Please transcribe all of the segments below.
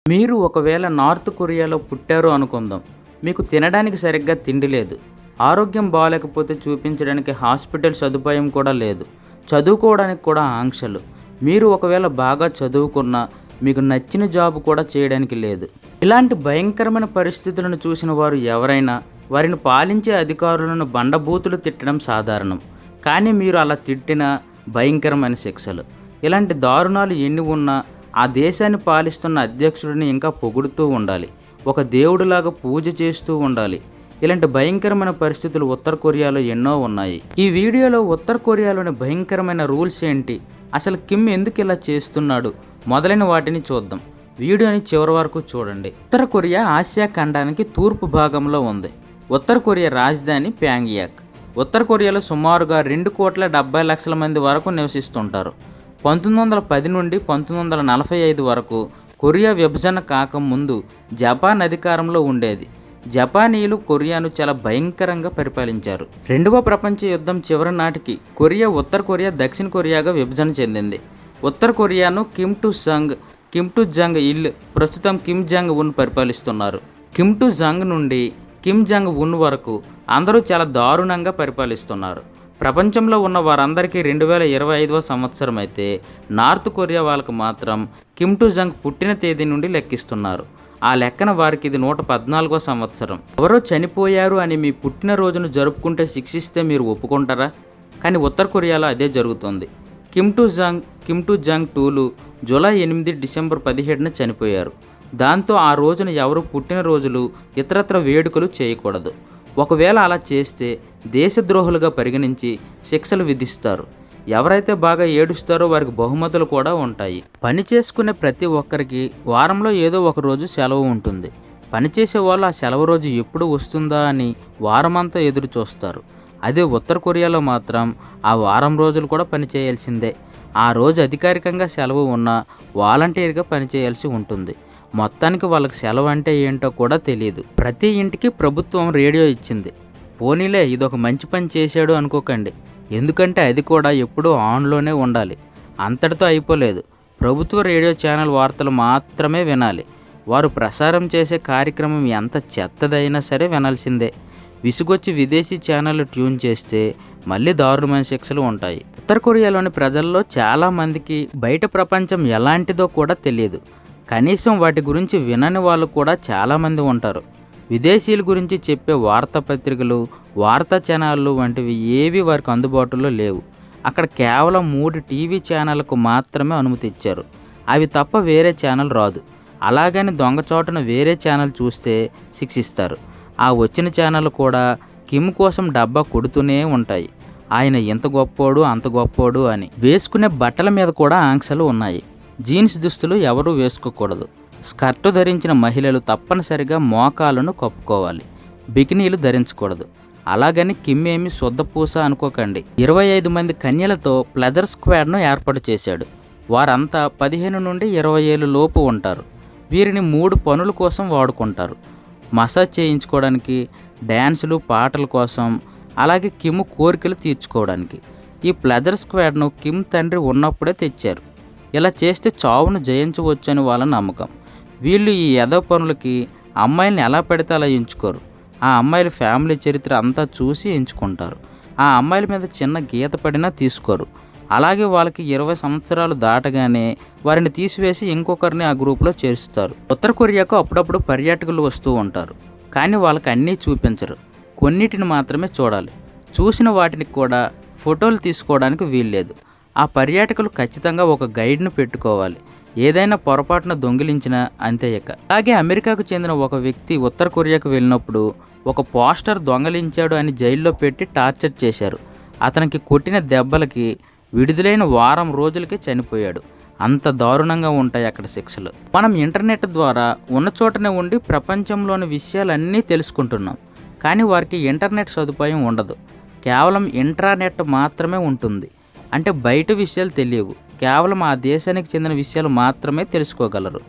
మీరు ఒకవేళ నార్త్ కొరియాలో పుట్టారు అనుకుందాం. మీకు తినడానికి సరిగ్గా తిండి లేదు. ఆరోగ్యం బాగాలేకపోతే చూపించడానికి హాస్పిటల్ సదుపాయం కూడా లేదు. చదువుకోవడానికి కూడా ఆంక్షలు. మీరు ఒకవేళ బాగా చదువుకున్నా మీకు నచ్చిన జాబ్ కూడా చేయడానికి లేదు. ఇలాంటి భయంకరమైన పరిస్థితులను చూసిన వారు ఎవరైనా వారిని పాలించే అధికారులను బండబూతులు తిట్టడం సాధారణం. కానీ మీరు అలా తిట్టిన భయంకరమైన శిక్షలు. ఇలాంటి దారుణాలు ఎన్ని ఉన్నా ఆ దేశాన్ని పాలిస్తున్న అధ్యక్షుడిని ఇంకా పొగుడుతూ ఉండాలి. ఒక దేవుడిలాగా పూజ చేస్తూ ఉండాలి. ఇలాంటి భయంకరమైన పరిస్థితులు ఉత్తర కొరియాలో ఎన్నో ఉన్నాయి. ఈ వీడియోలో ఉత్తర కొరియాలోని భయంకరమైన రూల్స్ ఏంటి, అసలు కిమ్ ఎందుకు ఇలా చేస్తున్నాడు మొదలైన వాటిని చూద్దాం. వీడియోని చివరి వరకు చూడండి. ఉత్తర కొరియా ఆసియా ఖండానికి తూర్పు భాగంలో ఉంది. ఉత్తర కొరియా రాజధాని ప్యాంగ్యాంగ్. ఉత్తర కొరియాలో సుమారుగా 2,70,00,000 మంది వరకు నివసిస్తుంటారు. 1910 నుండి 1945 వరకు కొరియా విభజన కాకముందు జపాన్ అధికారంలో ఉండేది. జపానీయులు కొరియాను చాలా భయంకరంగా పరిపాలించారు. రెండవ ప్రపంచ యుద్ధం చివరి నాటికి కొరియా ఉత్తర కొరియా దక్షిణ కొరియాగా విభజన చెందింది. ఉత్తర కొరియాను కిమ్ టు జంగ్ ఇల్ ప్రస్తుతం కిమ్ జాంగ్ ఉన్ పరిపాలిస్తున్నారు. కిమ్ టు జంగ్ నుండి కిమ్ జాంగ్ ఉన్ వరకు అందరూ చాలా దారుణంగా పరిపాలిస్తున్నారు. ప్రపంచంలో ఉన్న వారందరికీ 2025వ సంవత్సరం అయితే నార్త్ కొరియా వాళ్ళకు మాత్రం కిమ్ టు జంగ్ పుట్టిన తేదీ నుండి లెక్కిస్తున్నారు. ఆ లెక్కన వారికి ఇది 114వ సంవత్సరం. ఎవరో చనిపోయారు అని మీ పుట్టినరోజును జరుపుకుంటే శిక్షిస్తే మీరు ఒప్పుకుంటారా? కానీ ఉత్తర కొరియాలో అదే జరుగుతుంది. కిమ్ టు జంగ్ టూలు జూలై 8 డిసెంబర్ 17న చనిపోయారు. దాంతో ఆ రోజున ఎవరు పుట్టినరోజులు ఇతరత్ర వేడుకలు చేయకూడదు. ఒకవేళ అలా చేస్తే దేశద్రోహులుగా పరిగణించి శిక్షలు విధిస్తారు. ఎవరైతే బాగా ఏడుస్తారో వారికి బహుమతులు కూడా ఉంటాయి. పని చేసుకునే ప్రతి ఒక్కరికి వారంలో ఏదో ఒక రోజు సెలవు ఉంటుంది. పనిచేసే వాళ్ళు ఆ సెలవు రోజు ఎప్పుడు వస్తుందా అని వారమంతా ఎదురు చూస్తారు. అదే ఉత్తర కొరియాలో మాత్రం ఆ వారం రోజులు కూడా పనిచేయాల్సిందే. ఆ రోజు అధికారికంగా సెలవు ఉన్నా వాలంటీర్గా పనిచేయాల్సి ఉంటుంది. మొత్తానికి వాళ్ళకి సెలవు అంటే ఏంటో కూడా తెలియదు. ప్రతి ఇంటికి ప్రభుత్వం రేడియో ఇచ్చింది. పోనీలే ఇదొక మంచి పని చేశాడు అనుకోకండి. ఎందుకంటే అది కూడా ఎప్పుడూ ఆన్లోనే ఉండాలి. అంతటితో అయిపోలేదు. ప్రభుత్వ రేడియో ఛానల్ వార్తలు మాత్రమే వినాలి. వారు ప్రసారం చేసే కార్యక్రమం ఎంత చెత్తదైనా సరే వినాల్సిందే. విసుగొచ్చి విదేశీ ఛానల్ ట్యూన్ చేస్తే మళ్ళీ దారుణమైన శిక్షలు ఉంటాయి. ఉత్తర కొరియాలోని ప్రజల్లో చాలామందికి బయట ప్రపంచం ఎలాంటిదో కూడా తెలియదు. కనీసం వాటి గురించి వినని వాళ్ళు కూడా చాలామంది ఉంటారు. విదేశీయుల గురించి చెప్పే వార్తాపత్రికలు, వార్తా ఛానళ్ళు వంటివి ఏవి వారికి అందుబాటులో లేవు. అక్కడ కేవలం 3 టీవీ ఛానళ్లకు మాత్రమే అనుమతి ఇచ్చారు. అవి తప్ప వేరే ఛానల్ రాదు. అలాగని దొంగచోటున వేరే ఛానల్ చూస్తే శిక్షిస్తారు. ఆ వచ్చిన ఛానల్ కూడా కిమ్ కోసం డబ్బా కొడుతూనే ఉంటాయి. ఆయన ఎంత గొప్పోడు అంత గొప్పోడు అని. వేసుకునే బట్టల మీద కూడా ఆంక్షలు ఉన్నాయి. జీన్స్ దుస్తులు ఎవరూ వేసుకోకూడదు. స్కర్టు ధరించిన మహిళలు తప్పనిసరిగా మోకాలను కప్పుకోవాలి. బికినీలు ధరించకూడదు. అలాగని కిమ్ ఏమి శుద్ధపూస అనుకోకండి. 25 మంది కన్యలతో ప్లెజర్ స్క్వాడ్ను ఏర్పాటు చేశాడు. వారంతా 15 నుండి 20 ఏళ్ళ లోపు ఉంటారు. వీరిని 3 పనుల కోసం వాడుకుంటారు. మసాజ్ చేయించుకోవడానికి, డ్యాన్సులు పాటల కోసం, అలాగే కిమ్ కోరికలు తీర్చుకోవడానికి. ఈ ప్లెజర్ స్క్వాడ్ను కిమ్ తండ్రి ఉన్నప్పుడే తెచ్చారు. ఇలా చేస్తే చావును జయించవచ్చని వాళ్ళ నమ్మకం. వీళ్ళు ఈ ఎదవ పనులకి అమ్మాయిల్ని ఎలా పెడితే అలా ఎంచుకోరు. ఆ అమ్మాయిల ఫ్యామిలీ చరిత్ర అంతా చూసి ఎంచుకుంటారు. ఆ అమ్మాయిల మీద చిన్న గీత పడినా తీసుకోరు. అలాగే వాళ్ళకి 20 సంవత్సరాలు దాటగానే వారిని తీసివేసి ఇంకొకరిని ఆ గ్రూప్లో చేరుస్తారు. ఉత్తర కొరియాకు అప్పుడప్పుడు పర్యాటకులు వస్తూ ఉంటారు. కానీ వాళ్ళకి అన్నీ చూపించరు. కొన్నిటిని మాత్రమే చూడాలి. చూసిన వాటిని కూడా ఫోటోలు తీసుకోవడానికి వీల్లేదు. ఆ పర్యాటకులు ఖచ్చితంగా ఒక గైడ్ను పెట్టుకోవాలి. ఏదైనా పొరపాటున దొంగిలించినా అంతే. అలాగే అమెరికాకు చెందిన ఒక వ్యక్తి ఉత్తర కొరియాకు వెళ్ళినప్పుడు ఒక పోస్టర్ దొంగలించాడు అని జైల్లో పెట్టి టార్చర్ చేశారు. అతనికి కొట్టిన దెబ్బలకి విడుదలైన వారం రోజులకే చనిపోయాడు. అంత దారుణంగా ఉంటాయి అక్కడ శిక్షలు. మనం ఇంటర్నెట్ ద్వారా ఉన్న చోటనే ఉండి ప్రపంచంలోని విషయాలన్నీ తెలుసుకుంటున్నాం. కానీ వారికి ఇంటర్నెట్ సదుపాయం ఉండదు. కేవలం ఇంట్రానెట్ మాత్రమే ఉంటుంది. అంటే బయట విషయాలు తెలియవు. కేవలం ఆ దేశానికి చెందిన విషయాలు మాత్రమే తెలుసుకోగలరు.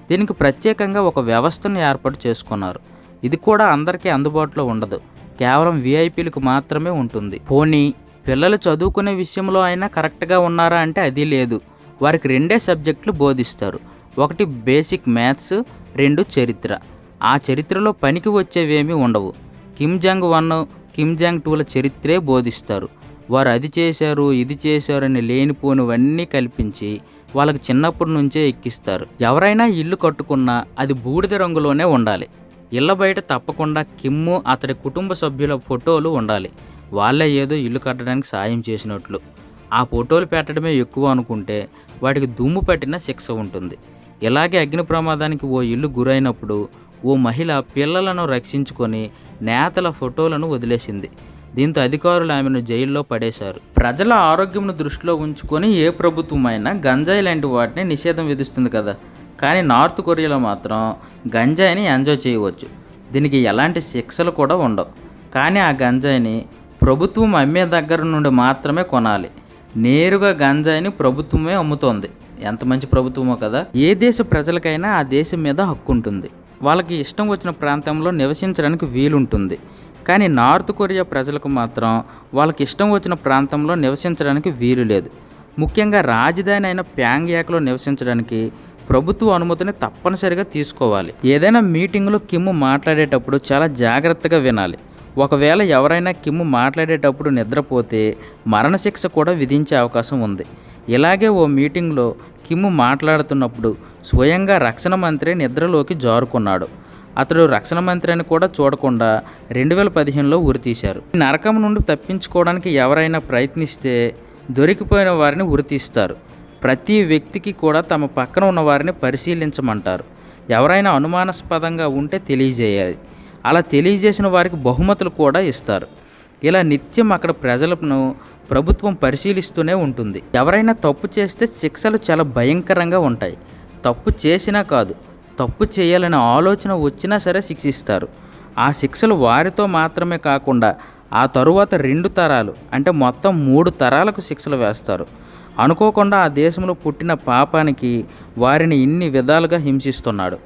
దీనికి ప్రత్యేకంగా ఒక వ్యవస్థను ఏర్పాటు చేసుకున్నారు. ఇది కూడా అందరికీ అందుబాటులో ఉండదు. కేవలం విఐపీలకు మాత్రమే ఉంటుంది. పోనీ పిల్లలు చదువుకునే విషయంలో అయినా కరెక్ట్గా ఉన్నారా అంటే అది లేదు. వారికి 2 సబ్జెక్టులు బోధిస్తారు. ఒకటి బేసిక్ మ్యాథ్స్, 2 చరిత్ర. ఆ చరిత్రలో పనికి వచ్చేవేమీ ఉండవు. కిమ్ జాంగ్ 1, కిమ్ జాంగ్ 2ల చరిత్రే బోధిస్తారు. వారు అది చేశారు, ఇది చేశారు అని లేనిపోనివన్నీ కల్పించి వాళ్ళకి చిన్నప్పటి నుంచే ఎక్కిస్తారు. ఎవరైనా ఇల్లు కట్టుకున్నా అది బూడిద రంగులోనే ఉండాలి. ఇళ్ళ బయట తప్పకుండా కిమ్ము, అతడి కుటుంబ సభ్యుల ఫోటోలు ఉండాలి. వాళ్ళే ఏదో ఇల్లు కట్టడానికి సాయం చేసినట్లు. ఆ ఫోటోలు పెట్టడమే ఎక్కువ అనుకుంటే వాటికి దుమ్ము పట్టిన శిక్ష ఉంటుంది. ఇలాగే అగ్ని ప్రమాదానికి ఓ ఇల్లు గురైనప్పుడు ఓ మహిళ పిల్లలను రక్షించుకొని నేతల ఫోటోలను వదిలేసింది. దీంతో అధికారులు ఆమెను జైల్లో పడేశారు. ప్రజల ఆరోగ్యంను దృష్టిలో ఉంచుకొని ఏ ప్రభుత్వమైనా గంజాయి లాంటి వాటిని నిషేధం విధిస్తుంది కదా. కానీ నార్త్ కొరియాలో మాత్రం గంజాయిని ఎంజాయ్ చేయవచ్చు. దీనికి ఎలాంటి శిక్షలు కూడా ఉండవు. కానీ ఆ గంజాయిని ప్రభుత్వం అమ్మే దగ్గర నుండి మాత్రమే కొనాలి. నేరుగా గంజాయిని ప్రభుత్వమే అమ్ముతోంది. ఎంత మంచి ప్రభుత్వమో కదా. ఏ దేశ ప్రజలకైనా ఆ దేశం మీద హక్కు ఉంటుంది. వాళ్ళకి ఇష్టం వచ్చిన ప్రాంతంలో నివసించడానికి వీలుంటుంది. కానీ నార్త్ కొరియా ప్రజలకు మాత్రం వాళ్ళకి ఇష్టం వచ్చిన ప్రాంతంలో నివసించడానికి వీలు లేదు. ముఖ్యంగా రాజధాని అయిన ప్యాంగ్యాంగ్లో నివసించడానికి ప్రభుత్వ అనుమతిని తప్పనిసరిగా తీసుకోవాలి. ఏదైనా మీటింగ్లో కిమ్ మాట్లాడేటప్పుడు చాలా జాగ్రత్తగా వినాలి. ఒకవేళ ఎవరైనా కిమ్ మాట్లాడేటప్పుడు నిద్రపోతే మరణశిక్ష కూడా విధించే అవకాశం ఉంది. ఇలాగే ఓ మీటింగ్లో కిమ్ మాట్లాడుతున్నప్పుడు స్వయంగా రక్షణ మంత్రి నిద్రలోకి జారుకున్నాడు. అతడు రక్షణ మంత్రి అని కూడా చూడకుండా 2015లో ఉరితీశారు. ఈ నరకం నుండి తప్పించుకోవడానికి ఎవరైనా ప్రయత్నిస్తే దొరికిపోయిన వారిని ఉరితీస్తారు. ప్రతి వ్యక్తికి కూడా తమ పక్కన ఉన్న వారిని పరిశీలించమంటారు. ఎవరైనా అనుమానాస్పదంగా ఉంటే తెలియజేయాలి. అలా తెలియజేసిన వారికి బహుమతులు కూడా ఇస్తారు. ఇలా నిత్యం అక్కడ ప్రజలను ప్రభుత్వం పరిశీలిస్తూనే ఉంటుంది. ఎవరైనా తప్పు చేస్తే శిక్షలు చాలా భయంకరంగా ఉంటాయి. తప్పు చేసినా కాదు, తప్పు చేయాలనే ఆలోచన వచ్చినా సరే శిక్షిస్తారు. ఆ శిక్షలు వారితో మాత్రమే కాకుండా ఆ తరువాత 2 తరాలు అంటే మొత్తం 3 తరాలకు శిక్షలు వేస్తారు. అనుకోకుండా ఆ దేశంలో పుట్టిన పాపానికి వారిని ఇన్ని విధాలుగా హింసిస్తున్నాడు.